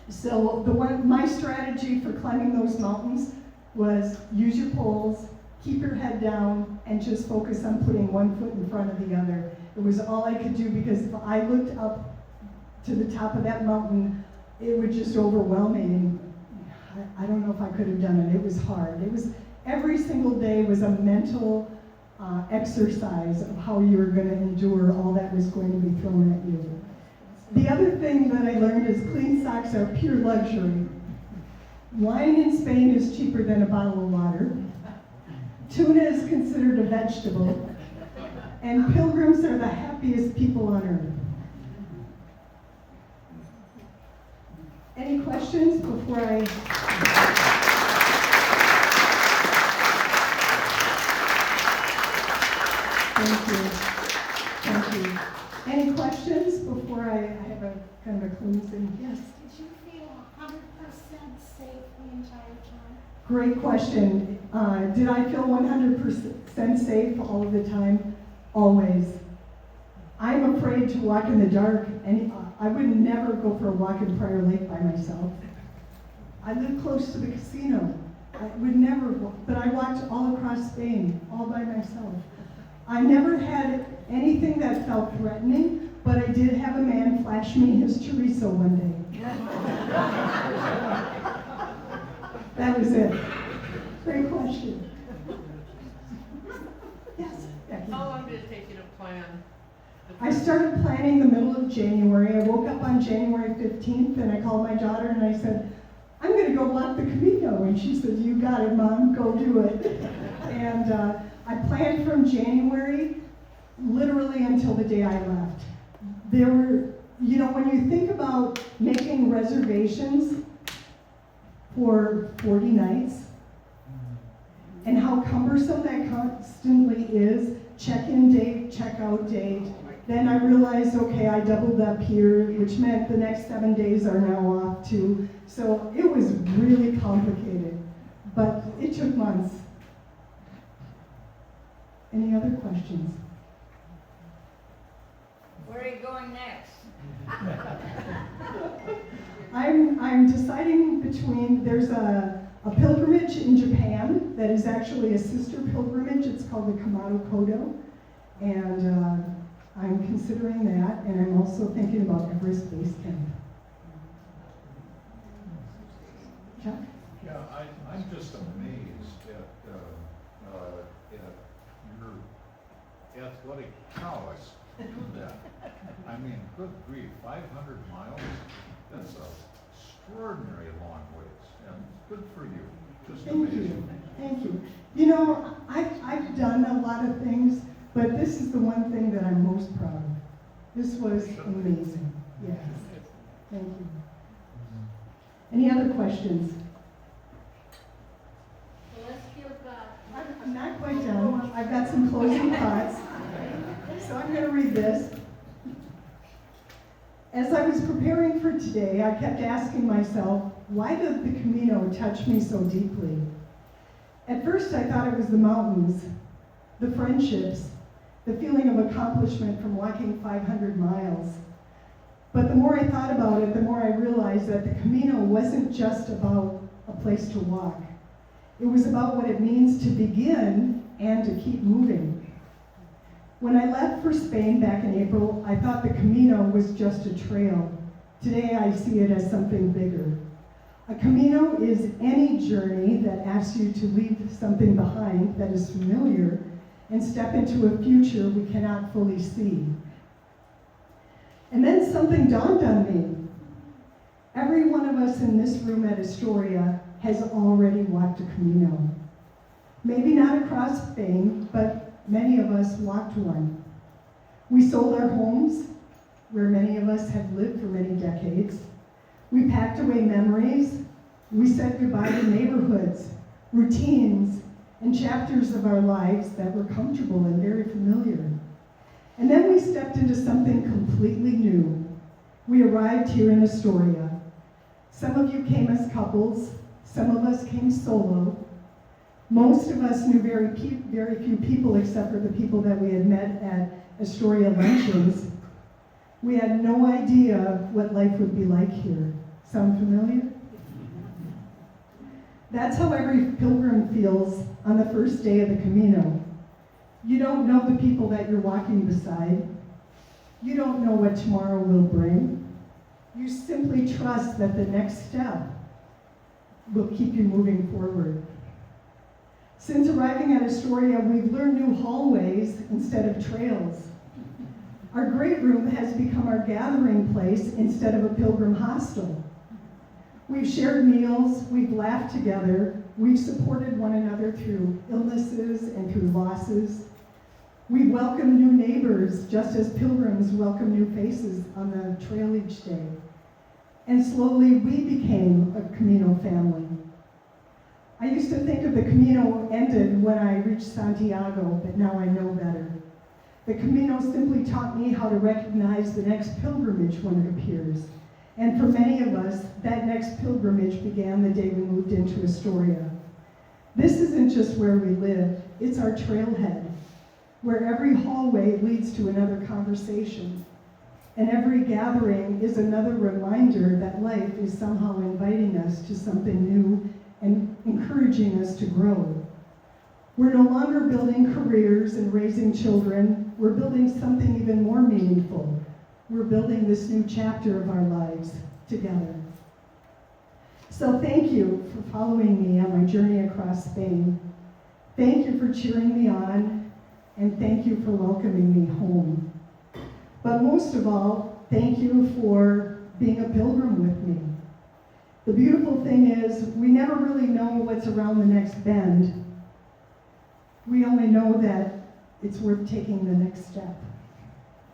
so my strategy for climbing those mountains was use your poles, keep your head down, and just focus on putting one foot in front of the other. It was all I could do, because if I looked up to the top of that mountain, it would just overwhelm me, and I don't know if I could have done it. It was hard. Every single day was a mental exercise of how you were going to endure all that was going to be thrown at you. The other thing that I learned is clean socks are pure luxury. Wine in Spain is cheaper than a bottle of water. Tuna is considered a vegetable. And pilgrims are the happiest people on earth. Any questions before I... Thank you. Thank you. Any questions before I have a kind of a closing? Yes. Did you feel 100% safe the entire time? Great question. Did I feel 100% safe all of the time? Always. I'm afraid to walk in the dark, and I would never go for a walk in Prior Lake by myself. I live close to the casino. I would never walk, but I walked all across Spain, all by myself. I never had anything that felt threatening, but I did have a man flash me his chorizo one day. That was it. Great question. Yes, Becky. How long did it take you to plan? I started planning the middle of January. I woke up on January 15th, and I called my daughter and I said, I'm going to go walk the Camino. And she said, you got it, Mom, go do it. And I planned from January literally until the day I left. There were, when you think about making reservations for 40 nights and how cumbersome that constantly is, check-in date, check-out date, then I realized, okay, I doubled up here, which meant the next 7 days are now off too. So it was really complicated, but it took months. Any other questions? Where are you going next? I'm deciding between, there's a pilgrimage in Japan that is actually a sister pilgrimage. It's called the Kamado Kodo. And I'm considering that, and I'm also thinking about Everest Base Camp. Chuck? Yeah, I'm just amazed at your athletic prowess to do that. I mean, good grief, 500 miles, that's a extraordinary long ways, and good for you, just Thank amazing. you, thank you. You know, I've done a lot of things, but this is the one thing that I'm most proud of. This was amazing, yes. Thank you. Any other questions? Well, let's give, I'm not quite done. I've got some closing thoughts. So I'm going to read this. As I was preparing for today, I kept asking myself, why did the Camino touch me so deeply? At first, I thought it was the mountains, the friendships, the feeling of accomplishment from walking 500 miles. But the more I thought about it, the more I realized that the Camino wasn't just about a place to walk. It was about what it means to begin and to keep moving. When I left for Spain back in April, I thought the Camino was just a trail. Today I see it as something bigger. A Camino is any journey that asks you to leave something behind that is familiar and step into a future we cannot fully see. And then something dawned on me. Every one of us in this room at Astoria has already walked a Camino. Maybe not across Spain, but many of us walked one. We sold our homes, where many of us have lived for many decades. We packed away memories. We said goodbye to neighborhoods, routines, and chapters of our lives that were comfortable and very familiar. And then we stepped into something completely new. We arrived here in Astoria. Some of you came as couples, some of us came solo. Most of us knew very few people except for the people that we had met at Astoria luncheons. We had no idea what life would be like here. Sound familiar? That's how every pilgrim feels on the first day of the Camino. You don't know the people that you're walking beside. You don't know what tomorrow will bring. You simply trust that the next step will keep you moving forward. Since arriving at Astoria, we've learned new hallways instead of trails. Our great room has become our gathering place instead of a pilgrim hostel. We've shared meals, we've laughed together, we've supported one another through illnesses and through losses. We welcome new neighbors just as pilgrims welcome new faces on the trail each day. And slowly we became a Camino family. I used to think of the Camino ended when I reached Santiago, but now I know better. The Camino simply taught me how to recognize the next pilgrimage when it appears. And for many of us, that next pilgrimage began the day we moved into Astoria. This isn't just where we live, it's our trailhead, where every hallway leads to another conversation. And every gathering is another reminder that life is somehow inviting us to something new and encouraging us to grow. We're no longer building careers and raising children. We're building something even more meaningful. We're building this new chapter of our lives together. So thank you for following me on my journey across Spain. Thank you for cheering me on, and thank you for welcoming me home. But most of all, thank you for being a pilgrim with me. The beautiful thing is, we never really know what's around the next bend. We only know that it's worth taking the next step.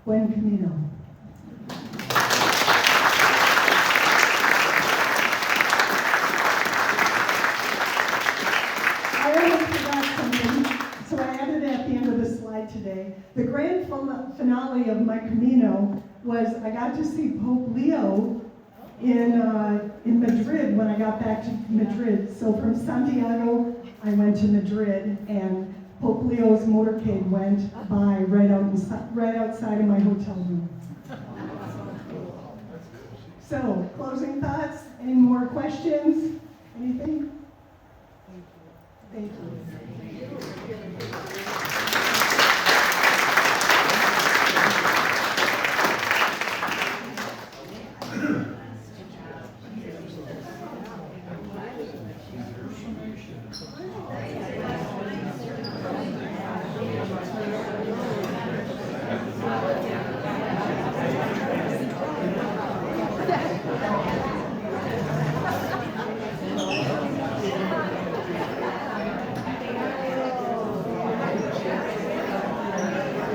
Buen Camino. I almost forgot something, so I added it at the end of the slide today. The grand finale of my Camino was I got to see Pope Leo in Madrid when I got back to Madrid. So from Santiago, I went to Madrid, and Pope Leo's motorcade went by right outside of my hotel room. So, closing thoughts? Any more questions? Anything? Thank you.